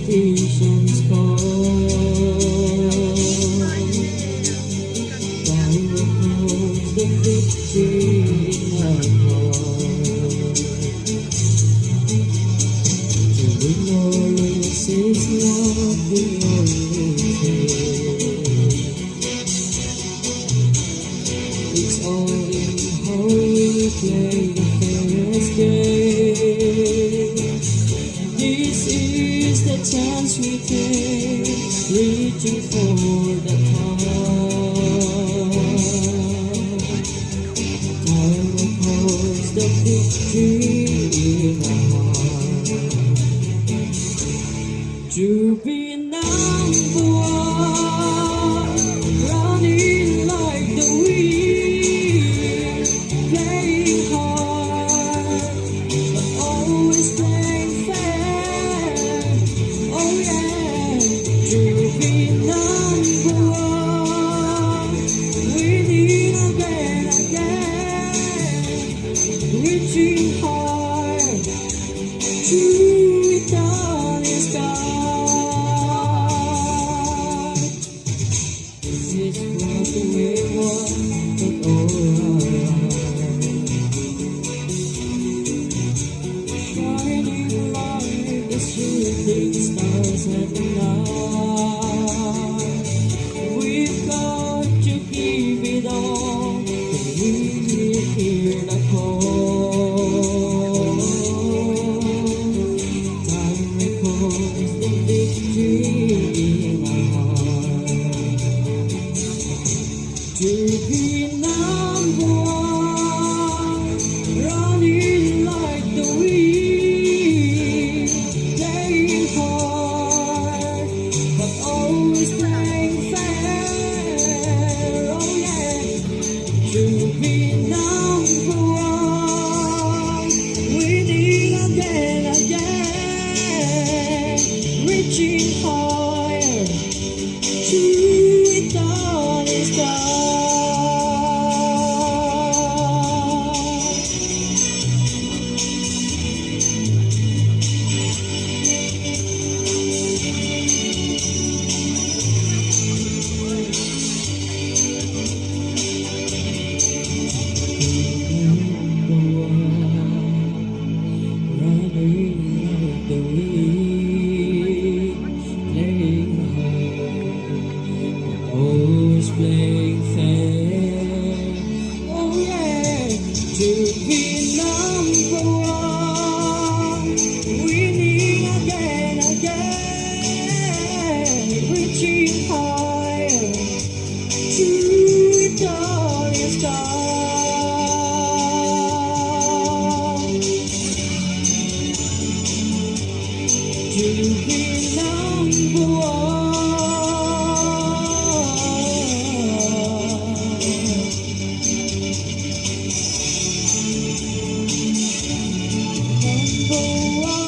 competition's call. I will hold the victory in my heart. To be glorious is not the only thing. It's all in how we play the fairest game. This is the chance we take, reaching for the top. Time will cause the victory in our heart. To be number one, running like the wind, playing hard, but always playing fair. Oh yeah, to be number one, winning again, reaching hard to eternal sky. This is what we want, but alright. Shining like the shooting stars at night. We've got to give it all, and we hear the call. Time records the victory in our heart. To be number one, running like the wind, playing hard, but always playing fair. Oh yeah, to be number one, winning again, reaching higher to eternal sky. Always playing fair. Oh yeah, to be number one, winning again, reaching higher to eternal sky. To be number one. Number one.